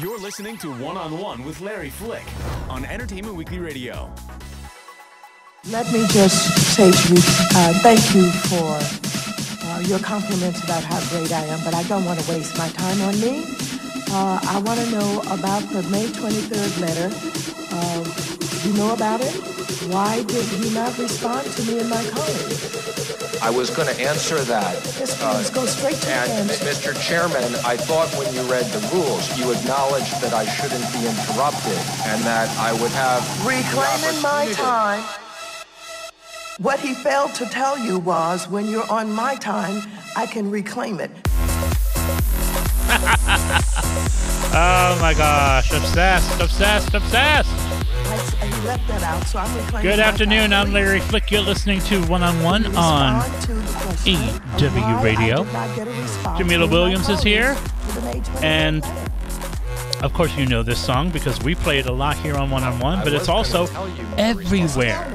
You're listening to One-on-One with Larry Flick on Entertainment Weekly Radio. Let me just say to you, thank you for your compliments about how great I am, but I don't want to waste my time on me. I want to know about the May 23rd letter. You know about it? Why did you not respond to me in my calling? I was going to answer that. Yes, please, go straight to the And answer. Mr. Chairman, I thought when you read the rules, you acknowledged that I shouldn't be interrupted and that I would have Reclaiming my time. What he failed to tell you was, when you're on my time, I can reclaim it. Oh my gosh, obsessed. He left that out, so I'm reclaiming Good my afternoon, time. I'm Larry Flick. You're listening to One-on-One on EW Radio. Jamila Williams is here, and of course you know this song because we play it a lot here on One-on-One, but it's also everywhere.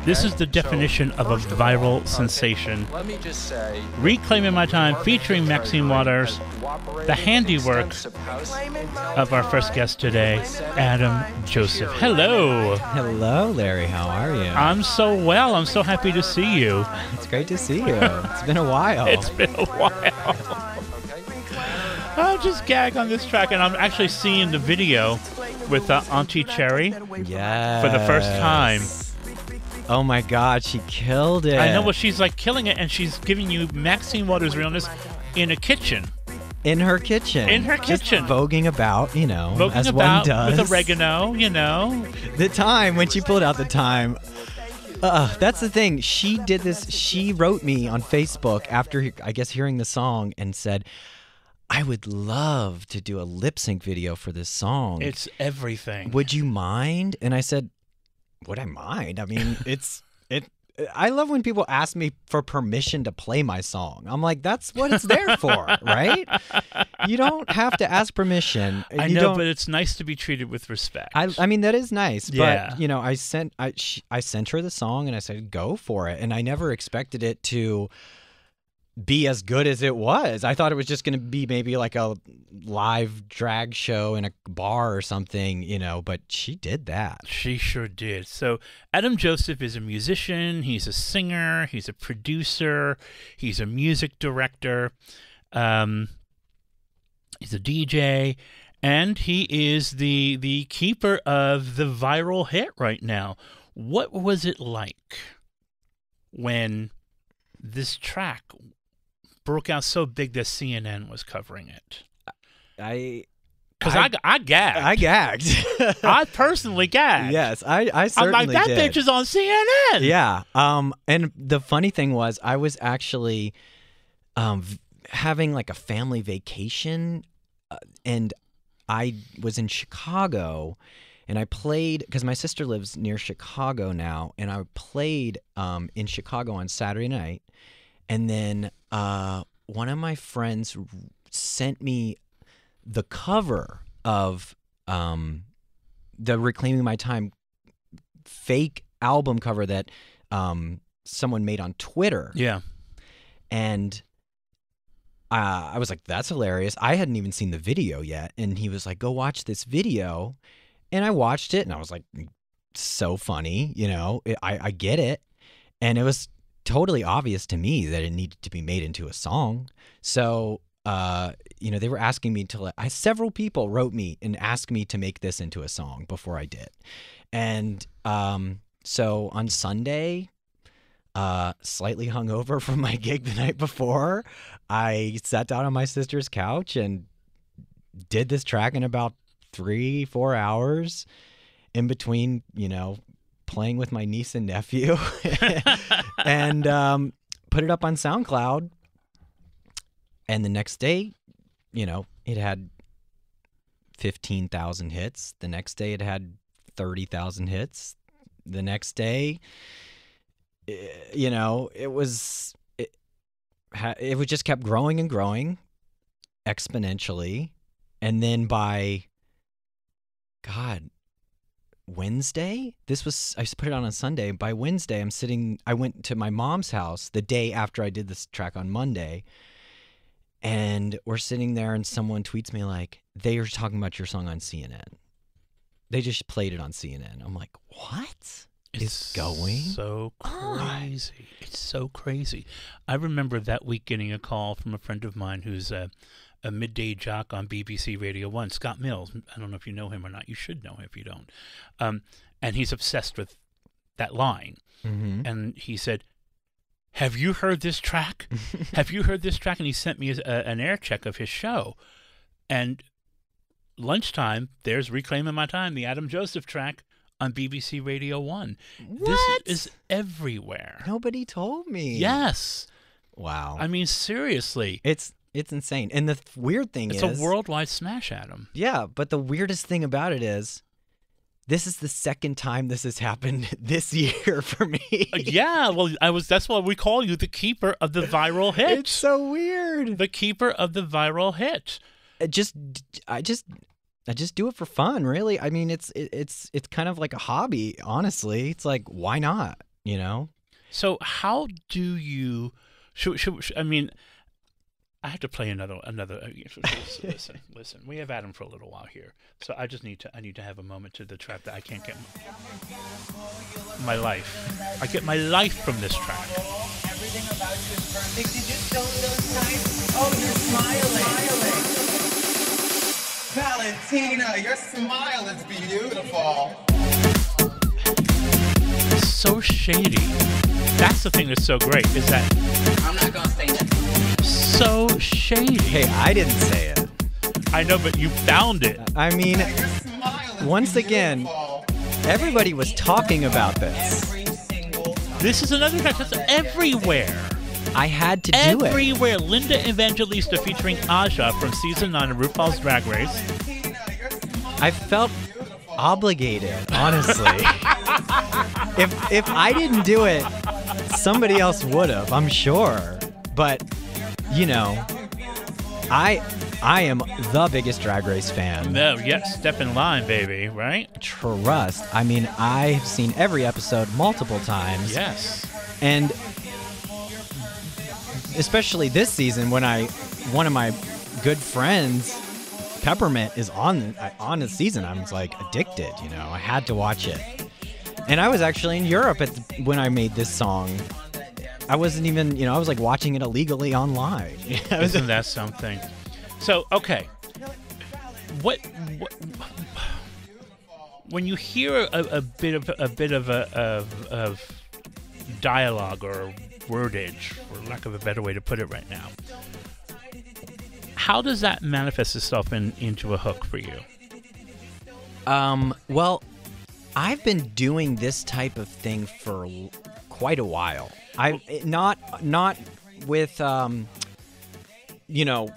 This is the definition of a viral sensation. Let me just say, Reclaiming My Time, featuring Maxine Waters, the handiwork of our first guest today, Adam Joseph. Hello. Hello, Larry. How are you? I'm so well. I'm so happy to see you. It's great to see you. It's been a while. It's been a while. I'll just gag on this track, and I'm actually seeing the video with Auntie Cherry Yes. for the first time. Oh my God, she killed it. I know, well, she's like killing it, and she's giving you Maxine Waters' realness in a kitchen. In her kitchen. Just voguing about, you know, Voguing as about one does. with oregano, you know. The time, when she pulled out the time. That's the thing. She did this. She wrote me on Facebook after, I guess, hearing the song and said, I would love to do a lip sync video for this song. It's everything. Would you mind? And I said, would I mind? I mean, I love when people ask me for permission to play my song. I'm like, that's what it's there for, right? You don't have to ask permission. I know, but it's nice to be treated with respect. I mean, that is nice. Yeah. But, you know, I sent her the song and I said, go for it. And I never expected it to be as good as it was. I thought it was just going to be maybe like a live drag show in a bar or something, you know, but she did that. She sure did. So Adam Joseph is a musician, he's a singer, he's a producer, he's a music director, he's a DJ, and he is the keeper of the viral hit right now. What was it like when this track broke out so big that CNN was covering it? Because I gagged. I gagged. I personally gagged. Yes, I certainly I'm like, that did. bitch is on CNN. Yeah. And the funny thing was, I was actually having like a family vacation, and I was in Chicago, and I played, because my sister lives near Chicago now, and I played in Chicago on Saturday night. And then one of my friends sent me the cover of the Reclaiming My Time fake album cover that someone made on Twitter. Yeah. And I was like, that's hilarious. I hadn't even seen the video yet. And he was like, go watch this video. And I watched it, and I was like, so funny, you know, I get it. And it was totally obvious to me that it needed to be made into a song. So, you know, they were asking me to several people wrote me and asked me to make this into a song before I did. And so on Sunday, slightly hungover from my gig the night before, I sat down on my sister's couch and did this track in about 3-4 hours in between, you know, playing with my niece and nephew and put it up on SoundCloud. And the next day, you know, it had 15,000 hits. The next day it had 30,000 hits. The next day, you know, it just kept growing and growing exponentially. And then by Wednesday, I put it on Sunday. By Wednesday, I went to my mom's house the day after I did this track on Monday, And we're sitting there and someone tweets me like, they are talking about your song on CNN. They just played it on CNN. I'm like, what is going so crazy. It's so crazy. I remember that week getting a call from a friend of mine who's a midday jock on BBC Radio 1, Scott Mills. I don't know if you know him or not. You should know him if you don't. And he's obsessed with that line. Mm-hmm. And he said, have you heard this track? Have you heard this track? And he sent me an air check of his show. And lunchtime, there's Reclaiming My Time, the Adam Joseph track on BBC Radio 1. What? This is everywhere. Nobody told me. Yes. Wow. I mean, seriously. It's insane. And the weird thing It's a worldwide smash, Adam. Yeah, but the weirdest thing about it is this is the second time this has happened this year for me. Yeah, well, that's why we call you the keeper of the viral hit. It's so weird. The keeper of the viral hit. I just do it for fun, really. I mean, it's kind of like a hobby, honestly. It's like, why not, you know? So how do you I mean, I have to play another. Listen. We have Adam for a little while here, so I need to have a moment to the track that I can't get my life. I get my life from this track. Everything about you is perfect. Did you show those nights? Oh, you're smiling. Valentina, your smile is beautiful. So shady. That's the thing that's so great. Is that I'm not gonna say that. So shady. Hey, I didn't say it. I know, but you found it. I mean, Your smile is once again, beautiful. everybody was talking about this. Every single time. This is another track that's everywhere. I had to do it. Everywhere. Linda Evangelista featuring Aja from season 9 of RuPaul's Drag Race. Valentina, your smile I felt obligated, honestly. if I didn't do it, somebody else would have, I'm sure. But, you know, I am the biggest Drag Race fan. No, yes, step in line, baby, right? Trust. I mean, I've seen every episode multiple times. Yes. And especially this season when one of my good friends, Peppermint, is on the season, I was like addicted, you know. I had to watch it. And I was actually in Europe when I made this song. I wasn't even, you know, I was like watching it illegally online. Isn't that something? So, okay. What when you hear a bit of dialogue or wordage, for lack of a better way to put it right now, how does that manifest itself into a hook for you? Well, I've been doing this type of thing for quite a while. I've not with you know,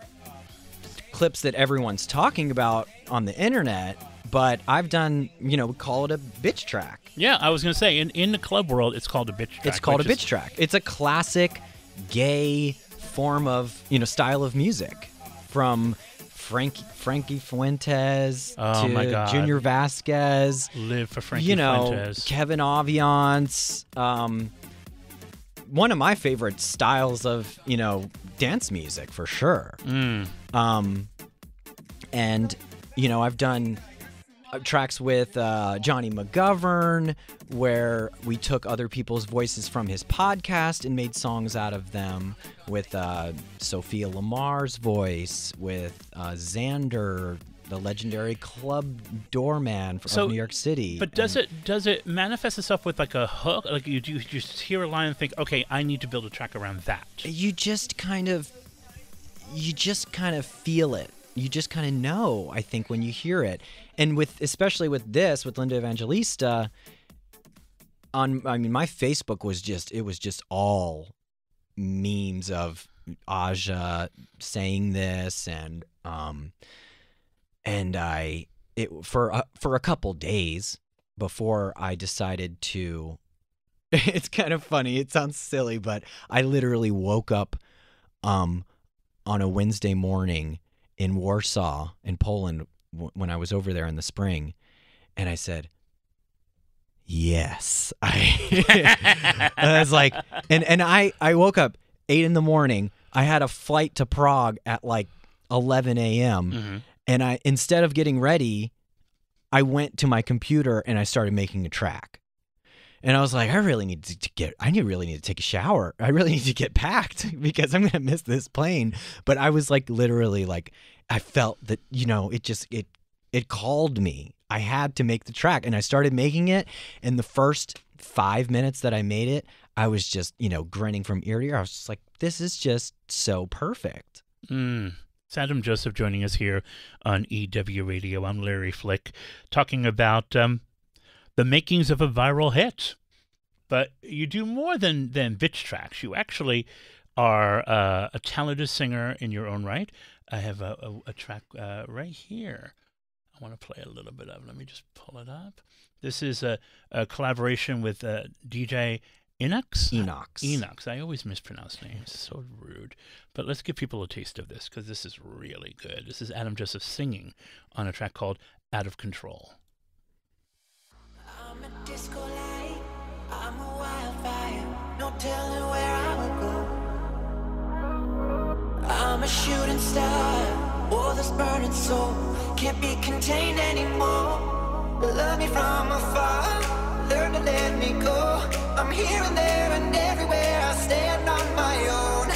clips that everyone's talking about on the internet, but I've done, you know, we call it a bitch track. Yeah, I was going to say, in the club world, it's called a bitch track. It's called a bitch track. It's a classic gay form of, you know, style of music, from Frankie Fuentes Oh my to God. Junior Vasquez, Live for Frankie you know, Fuentes. Kevin Aviance. One of my favorite styles of, you know, dance music for sure. And, you know, I've done tracks with Johnny McGovern, where we took other people's voices from his podcast and made songs out of them, with Sophia Lamar's voice, with Xander, the legendary club doorman from New York City. But does it manifest itself with like a hook? Like you just hear a line and think, okay, I need to build a track around that. You just kind of feel it. You just kind of know, I think, when you hear it. And especially with Linda Evangelista, my Facebook was just all memes of Aja saying this, and for a couple days before I decided to. It's kind of funny. It sounds silly, but I literally woke up on a Wednesday morning in Warsaw, in Poland, when I was over there in the spring, and I said, yes. I was like, and I woke up 8 a.m. I had a flight to Prague at like 11 a.m. And instead of getting ready, I went to my computer and I started making a track. And I was like, I really need to take a shower. I really need to get packed because I'm going to miss this plane. But I was like, literally, like, I felt that, it called me. I had to make the track, and I started making it. And the first 5 minutes that I made it, I was just, grinning from ear to ear. I was just like, this is just so perfect. It's Adam Joseph joining us here on EW Radio. I'm Larry Flick, talking about the makings of a viral hit. But you do more than bitch tracks. You actually are a talented singer in your own right. I have a track right here. I want to play a little bit of it. Let me just pull it up. This is a collaboration with DJ Enox. I always mispronounce names. It's so rude. But let's give people a taste of this because this is really good. This is Adam Joseph singing on a track called Out of Control. I'm a disco light, I'm a wildfire, no telling where I will go. I'm a shooting star, oh this burning soul, can't be contained anymore. Love me from afar, learn to let me go. I'm here and there and everywhere, I stand on my own.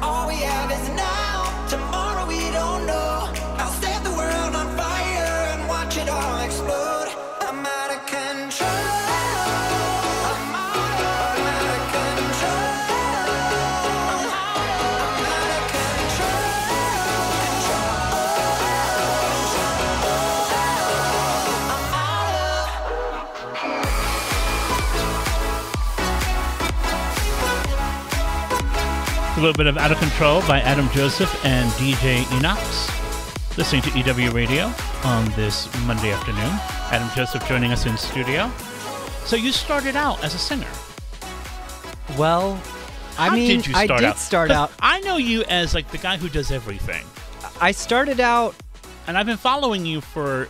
All we have is now, tomorrow we don't know. I'll set the world on fire and watch it all explode. I'm out of control. I'm out of control. I'm out of A little bit of Out of Control by Adam Joseph and DJ Enox. Listening to EW Radio on this Monday afternoon. Adam Joseph joining us in studio. So you started out as a singer. Well, I did start out. I know you as like the guy who does everything. I started out, and I've been following you for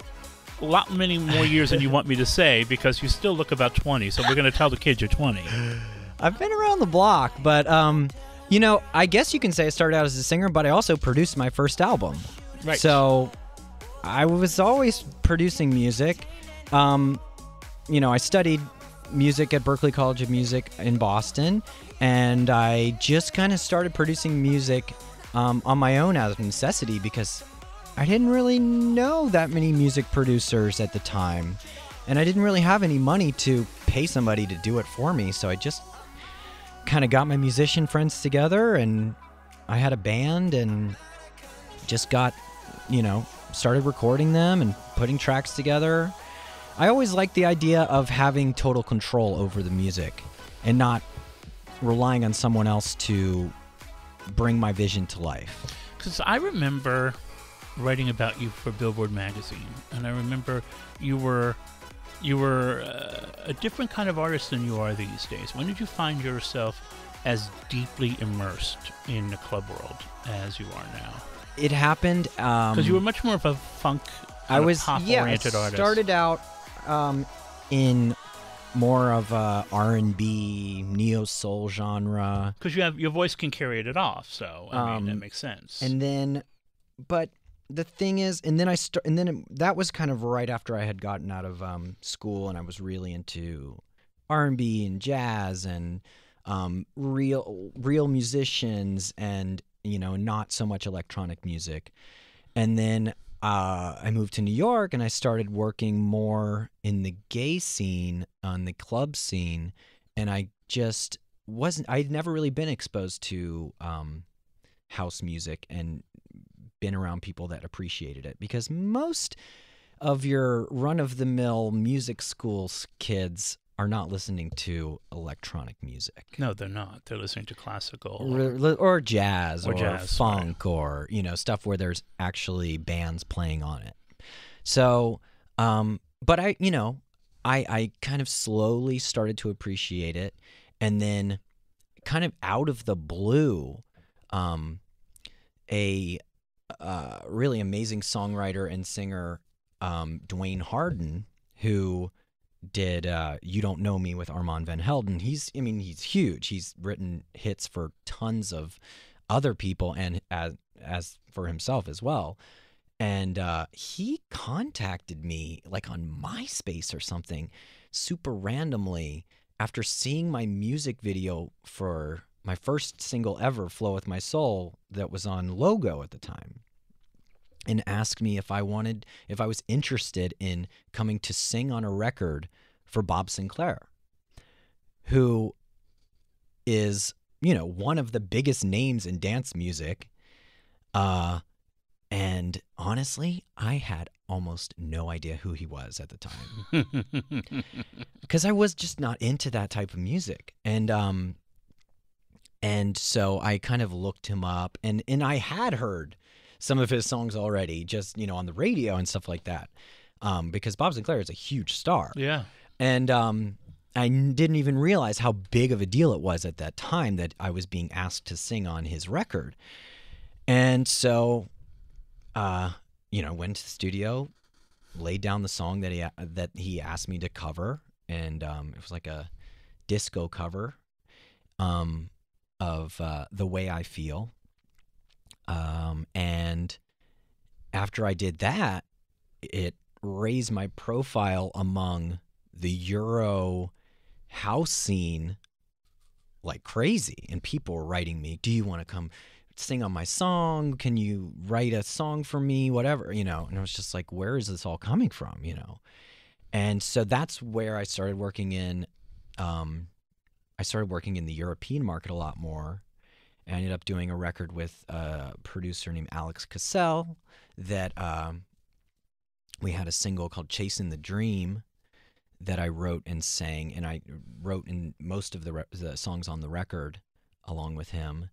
many more years than you want me to say because you still look about 20. So we're going to tell the kids you're 20. I've been around the block, but I guess you can say I started out as a singer, but I also produced my first album. Right. So I was always producing music. I studied music at Berklee College of Music in Boston, and I just kind of started producing music on my own out of necessity because I didn't really know that many music producers at the time, and I didn't really have any money to pay somebody to do it for me, so I just kind of got my musician friends together, and I had a band and just got, started recording them and putting tracks together. I always liked the idea of having total control over the music and not relying on someone else to bring my vision to life. Because I remember writing about you for Billboard magazine, and I remember you were a different kind of artist than you are these days. When did you find yourself as deeply immersed in the club world as you are now? It happened because you were much more of a funk, pop-oriented artist. I started out in more of a R&B, neo-soul genre. Because your voice can carry it off, so I mean that makes sense. And then, but the thing is, that was kind of right after I had gotten out of school, and I was really into R&B and jazz and real musicians, and not so much electronic music. And then I moved to New York, and I started working more in the gay scene, on the club scene, and I just I'd never really been exposed to house music and been around people that appreciated it, because most of your run-of-the-mill music school kids are not listening to electronic music. No, they're not. They're listening to classical or jazz or funk, right. Or stuff where there's actually bands playing on it. So, but I kind of slowly started to appreciate it, and then kind of out of the blue, a really amazing songwriter and singer, Dwayne Harden, who did You Don't Know Me with Armand Van Helden. He's huge. He's written hits for tons of other people and as for himself as well. And he contacted me like on MySpace or something super randomly after seeing my music video for my first single ever, Flow With My Soul, that was on Logo at the time, and asked me if I was interested in coming to sing on a record for Bob Sinclair, who is, one of the biggest names in dance music. And honestly, I had almost no idea who he was at the time because I was just not into that type of music. And so I kind of looked him up, and I had heard some of his songs already, just, on the radio and stuff like that. Because Bob Sinclair is a huge star. Yeah. And I didn't even realize how big of a deal it was at that time that I was being asked to sing on his record. And so, went to the studio, laid down the song that he asked me to cover, and it was like a disco cover of The Way I Feel. And after I did that, it raised my profile among the Euro house scene like crazy, and people were writing me, "Do you want to come sing on my song? Can you write a song for me?" Whatever, and I was just like, where is this all coming from? And so that's where I started working in the European market a lot more. I ended up doing a record with a producer named Alex Cassell that we had a single called Chasing the Dream that I wrote and sang, and I wrote in most of the songs on the record along with him,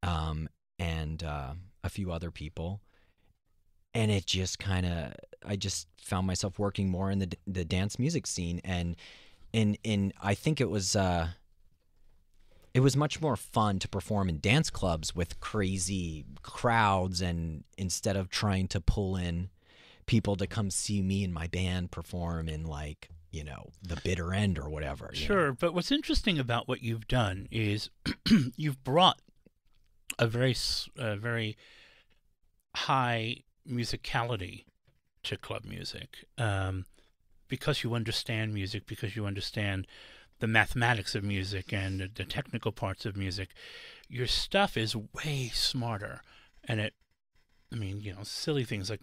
and a few other people. And it just I just found myself working more in the dance music scene, and I think it was much more fun to perform in dance clubs with crazy crowds, and instead of trying to pull in people to come see me and my band perform in the bitter end or whatever. Sure, but what's interesting about what you've done is you've brought a very high musicality to club music, because you understand music, because you understand the mathematics of music and the technical parts of music. Your stuff is way smarter, and silly things like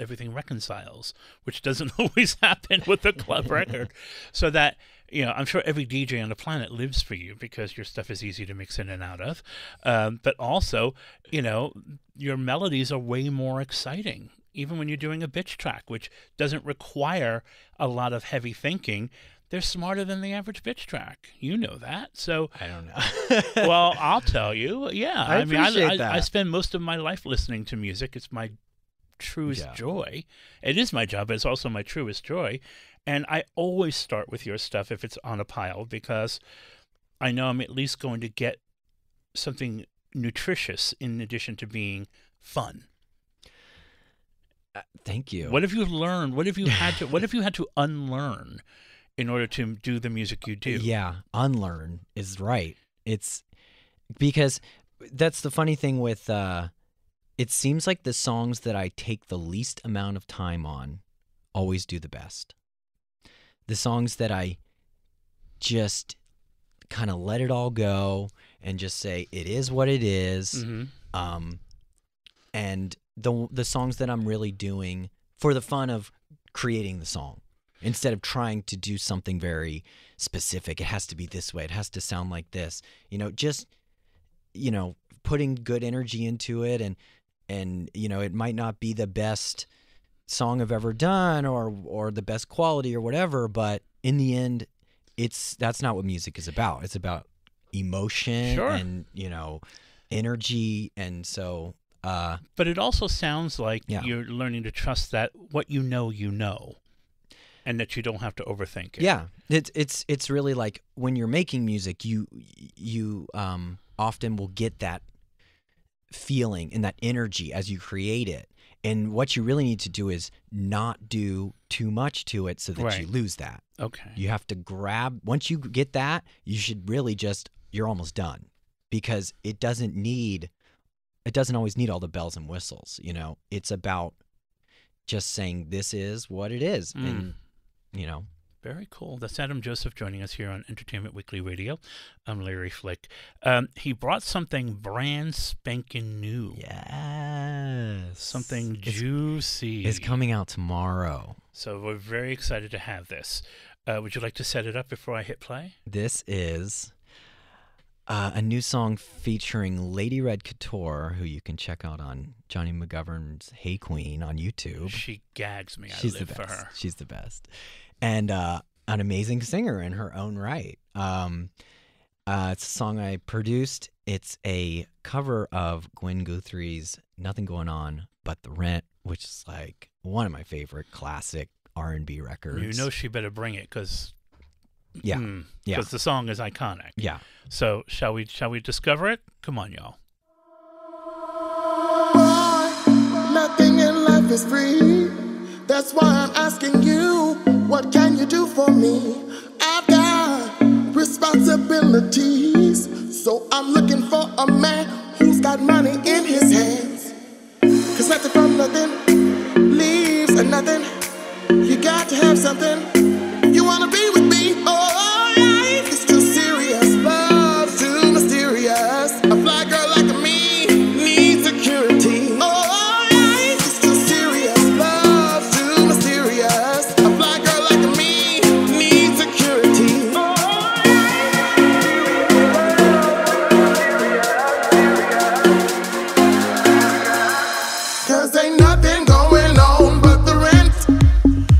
everything reconciles, which doesn't always happen with a club record. So that, I'm sure every DJ on the planet lives for you because your stuff is easy to mix in and out of. But also, your melodies are way more exciting, even when you're doing a bitch track, which doesn't require a lot of heavy thinking. They're smarter than the average bitch track. You know that. So I don't know. Well, I'll tell you. Yeah. I appreciate that. I spend most of my life listening to music. It's my truest joy. It is my job, but it's also my truest joy. And I always start with your stuff if it's on a pile, because I know I'm at least going to get something nutritious in addition to being fun. Thank you. What have you learned? What have you had to unlearn in order to do the music you do? Yeah, unlearn is right. It's because that's the funny thing with it seems like the songs that I take the least amount of time on always do the best. The songs that I just kind of let it all go and just say it is what it is. Mm-hmm. And the songs that I'm really doing for the fun of creating the song, instead of trying to do something very specific. It has to be this way. It has to sound like this. Just putting good energy into it, and it might not be the best song I've ever done or the best quality or whatever, but in the end, that's not what music is about. It's about emotion. Sure. And energy, and so. But it also sounds like you're learning to trust that what you know, and that you don't have to overthink it. Yeah, it's really like when you're making music, you often will get that feeling and that energy as you create it. And what you really need to do is not do too much to it so that you lose that. Okay. You have to grab, once you get that, you should really you're almost done. because it doesn't always need all the bells and whistles, you know. It's about just saying this is what it is, and you know. Very cool. That's Adam Joseph joining us here on Entertainment Weekly Radio. I'm Larry Flick. He brought something brand spanking new. Yes. Something juicy. It's coming out tomorrow. So we're very excited to have this. Would you like to set it up before I hit play? This is a new song featuring Lady Red Couture, who you can check out on Johnny McGovern's Hey Queen on YouTube. She gags me. She's I live the for best. her. She's the best. And an amazing singer in her own right. It's a song I produced. It's a cover of Gwen Guthrie's Nothing Going On But the Rent, which is like one of my favorite classic R&B records. You know she better bring it because the song is iconic. Yeah. So shall we discover it? Come on, y'all. Nothing in life is free. That's why I'm asking you, what can you do for me? I've got responsibilities, so I'm looking for a man who's got money in his hands. 'Cause nothing from nothing leaves a nothing. You got to have something. You wanna be with me? Oh, life is too serious, love's too mysterious. A fly girl like me needs security. Oh, life is too serious, love's too mysterious. A fly girl like me needs security. Cause ain't nothing going on but the rent.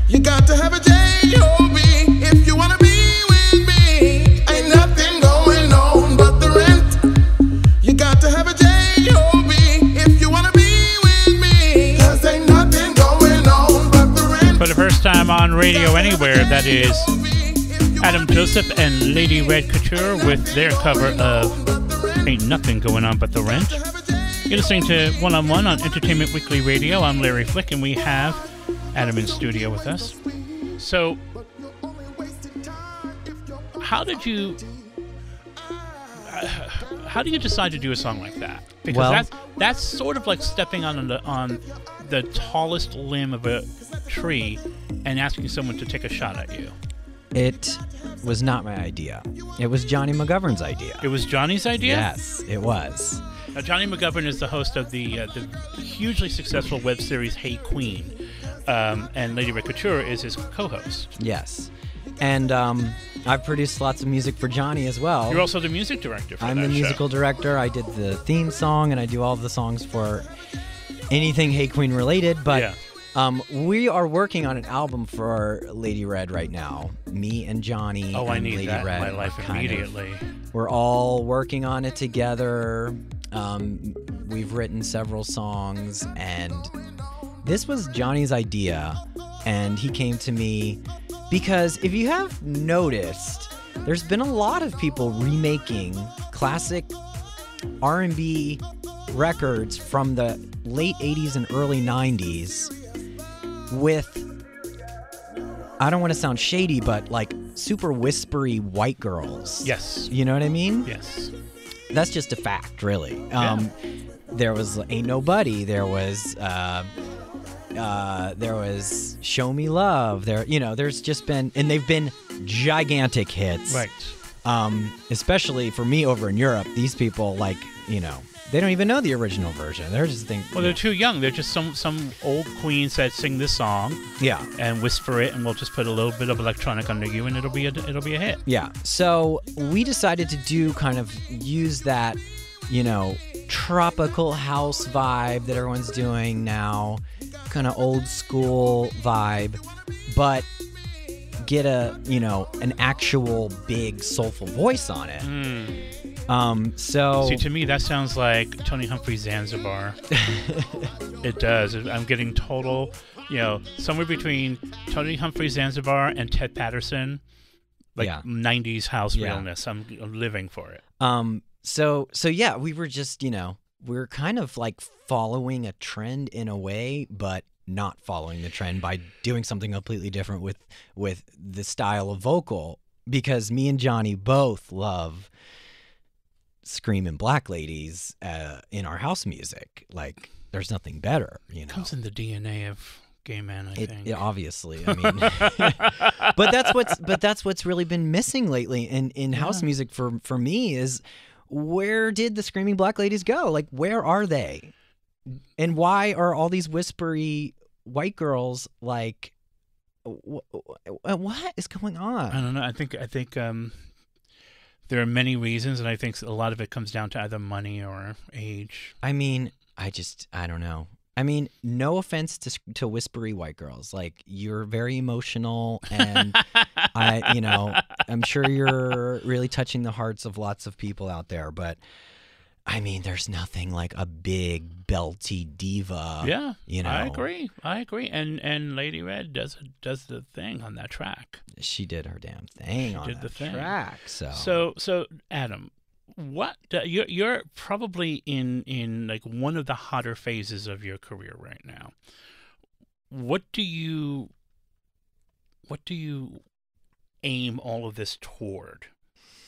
You got to have a J.O.B. if you wanna be with me. Ain't nothing going on but the rent. You got to have a J.O.B. if you wanna be with me. Cause ain't nothing going on but the rent. For the first time on Radio Anywhere, that is Adam Joseph and Lady Red Couture with their cover of Ain't Nothing Going On But the Rent. You're listening to One on One on Entertainment Weekly Radio. I'm Larry Flick, and we have Adam in studio with us. So, how do you decide to do a song like that? Because that's sort of like stepping on the tallest limb of a tree and asking someone to take a shot at you. It was not my idea. It was Johnny McGovern's idea. It was Johnny's idea? Yes, it was. Now, Johnny McGovern is the host of the hugely successful web series Hey Queen, and Lady Red Couture is his co-host. Yes. And I've produced lots of music for Johnny as well. You're also the music director for that show. I'm the musical director. I did the theme song, and I do all the songs for anything Hey Queen related. But we are working on an album for Lady Red right now. Me and Johnny and I need Lady that Red in my life immediately. We're all working on it together. We've written several songs, and this was Johnny's idea, and he came to me because if you have noticed, there's been a lot of people remaking classic R&B records from the late 80s and early 90s with, I don't want to sound shady, but like super whispery white girls. Yes. You know what I mean? Yes. That's just a fact, really. Yeah. There was Ain't Nobody. There was Show Me Love. There's just been, and they've been gigantic hits. Right. Especially for me over in Europe, these people they don't even know the original version. They're just thinking. Well, they're too young. They're just some old queen said, "Sing this song." Yeah. And whisper it, and we'll just put a little bit of electronic under you, and it'll be a hit. Yeah. So we decided to use that, tropical house vibe that everyone's doing now, kind of old school vibe, but get an actual big soulful voice on it. See, to me, that sounds like Tony Humphrey's Zanzibar. It does. I'm getting total, somewhere between Tony Humphrey's Zanzibar and Ted Patterson, 90s house realness. I'm living for it. So yeah, we were just, we're kind of like following a trend in a way, but not following the trend by doing something completely different with the style of vocal, because me and Johnny both love screaming black ladies in our house music. Like, there's nothing better, you know. It comes in the DNA of gay men, I think. It obviously, I mean, but that's what's really been missing lately in house music for me is, where did the screaming black ladies go? Like, where are they? And why are all these whispery white girls like, what is going on? I don't know. I think there are many reasons, and I think a lot of it comes down to either money or age. I mean, I don't know. I mean, no offense to whispery white girls. Like, you're very emotional, and I'm sure you're really touching the hearts of lots of people out there. But I mean, there's nothing like a big belty diva. Yeah, you know. I agree. And Lady Red does the thing on that track. She did her damn thing on that track. So Adam, what you're probably in like one of the hotter phases of your career right now. What do you aim all of this toward?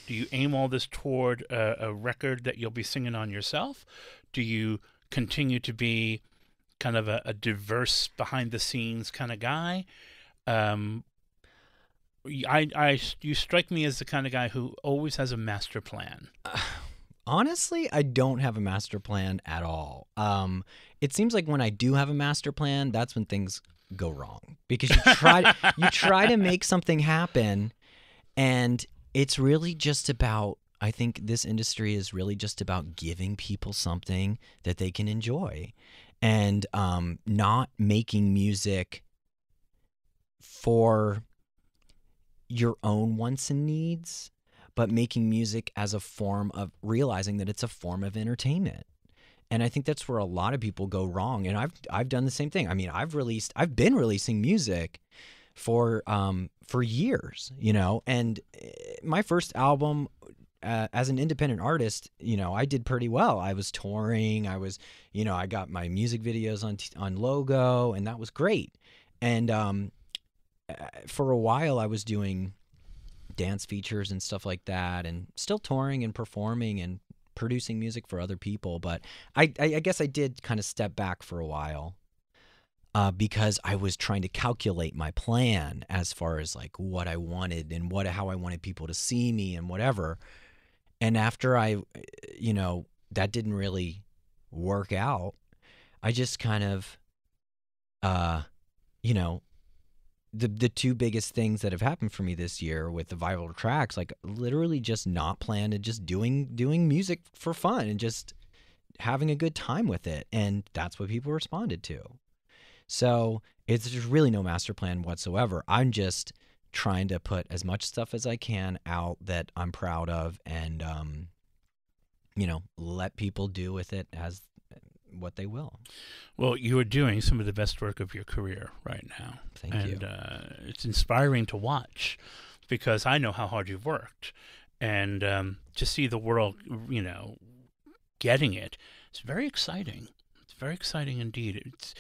Do you aim all this toward a record that you'll be singing on yourself? Do you continue to be kind of a diverse behind the scenes kind of guy? You strike me as the kind of guy who always has a master plan. Honestly, I don't have a master plan at all. It seems like when I do have a master plan, that's when things go wrong, because you try to make something happen, and it's really just about, I think this industry is really just about giving people something that they can enjoy, and not making music for your own wants and needs, but making music as a form of realizing that it's a form of entertainment. And I think that's where a lot of people go wrong. And I've done the same thing. I mean, I've been releasing music for years, you know. And my first album, as an independent artist, you know, I did pretty well. I was touring. I got my music videos on Logo, and that was great. And for a while, I was doing dance features and stuff like that, and still touring and performing and producing music for other people. But I guess I did kind of step back for a while, because I was trying to calculate my plan as far as like what I wanted and how I wanted people to see me and whatever. And after that didn't really work out, I just kind of, the two biggest things that have happened for me this year with the viral tracks, like literally just not planned and just doing music for fun and just having a good time with it. And that's what people responded to. So there's really no master plan whatsoever. I'm just trying to put as much stuff as I can out that I'm proud of, and, let people do with it as what they will. Well, you are doing some of the best work of your career right now. Thank you. And it's inspiring to watch, because I know how hard you've worked, and to see the world, getting it, it's very exciting. It's very exciting indeed. It's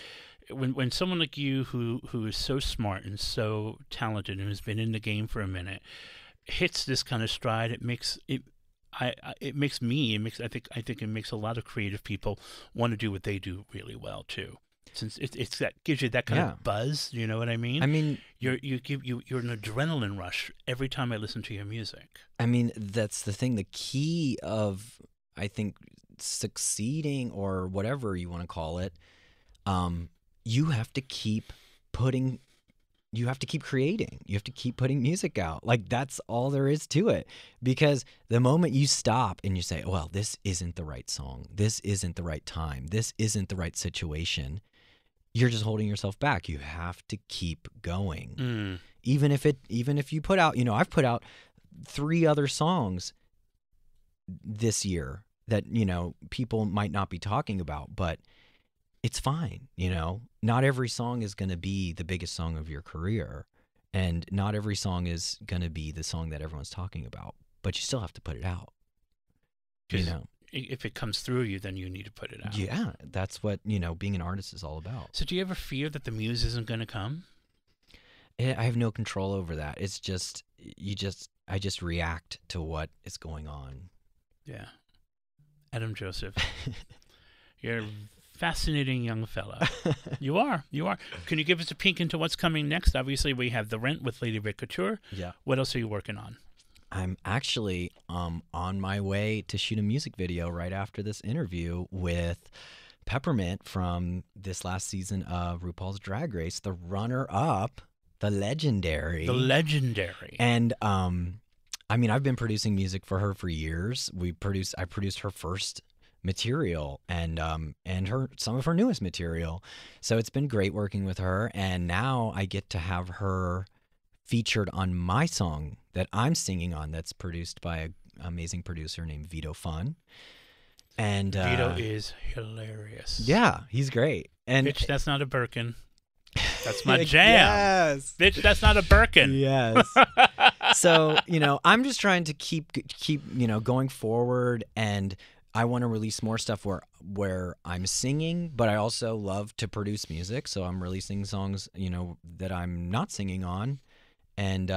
when someone like you, who is so smart and so talented and has been in the game for a minute, hits this kind of stride, I think it makes a lot of creative people want to do what they do really well too. Since it's that gives you that kind of buzz, you know what I mean? I mean, you're an adrenaline rush every time I listen to your music. I mean, that's the thing. The key of, I think, succeeding, or whatever you want to call it, you have to keep creating. You have to keep putting music out. Like, that's all there is to it. Because the moment you stop and you say, well, this isn't the right song, this isn't the right time, this isn't the right situation, you're just holding yourself back. You have to keep going. Even if you put out, I've put out 3 other songs this year that, people might not be talking about, but it's fine. Not every song is going to be the biggest song of your career, and not every song is going to be the song that everyone's talking about, but you still have to put it out. If it comes through you, then you need to put it out. Yeah, that's what, being an artist is all about. So do you ever fear that the muse isn't going to come? I have no control over that. It's just, I just react to what is going on. Yeah. Adam Joseph. You're a fascinating young fella. You are. Can you give us a peek into what's coming next? Obviously, we have The Rent with Lady Ray Couture. Yeah. What else are you working on? I'm actually on my way to shoot a music video right after this interview with Peppermint from this last season of RuPaul's Drag Race, the runner-up, the legendary. And I mean, I've been producing music for her for years. I produced her first material and some of her newest material. So it's been great working with her, and now I get to have her featured on my song that I'm singing on, that's produced by an amazing producer named Vito Fun. And Vito is hilarious. Yeah, he's great. And bitch, that's not a Birkin. That's my jam. Yes. Bitch, that's not a Birkin. Yes. So, I'm just trying to keep going forward, and I want to release more stuff where I'm singing, but I also love to produce music. So I'm releasing songs, that I'm not singing on, and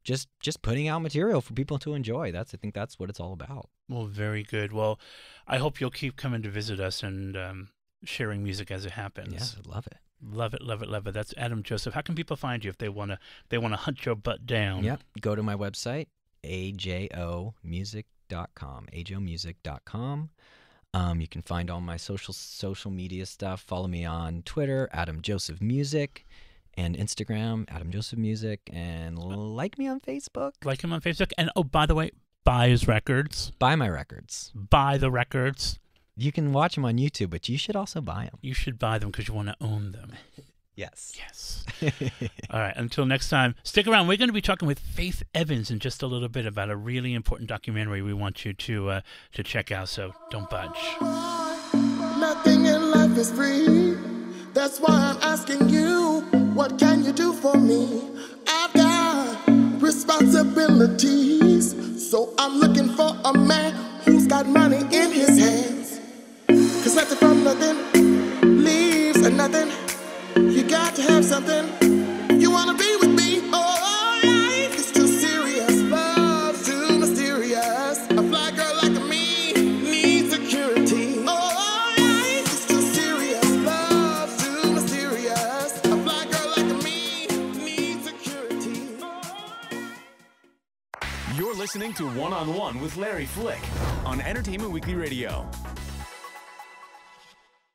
just putting out material for people to enjoy. I think that's what it's all about. Well, very good. Well, I hope you'll keep coming to visit us and sharing music as it happens. Yeah, I love it. Love it, love it, love it. That's Adam Joseph. How can people find you if they wanna hunt your butt down? Yep. Go to my website, ajomusic.com. You can find all my social media stuff. Follow me on Twitter, Adam Joseph Music, and Instagram, Adam Joseph Music, and like me on Facebook. Like him on Facebook. And oh, by the way, buy his records. Buy my records. Buy the records. You can watch them on YouTube, but you should also buy them. You should buy them because you want to own them. Yes. All right. Until next time, stick around. We're going to be talking with Faith Evans in just a little bit about a really important documentary we want you to check out. So don't budge. Nothing in life is free. That's why I'm asking you, what can you do for me? I've got responsibilities, so I'm looking for a man who's got money in his hands. 'Cause nothing from nothing leaves a nothing. You got to have something. You wanna be with me? Oh, life is too serious. Love's too mysterious. A fly girl like me needs security. Oh, life is too serious. Love's too mysterious. A fly girl like me needs security. You're listening to One on One with Larry Flick on Entertainment Weekly Radio.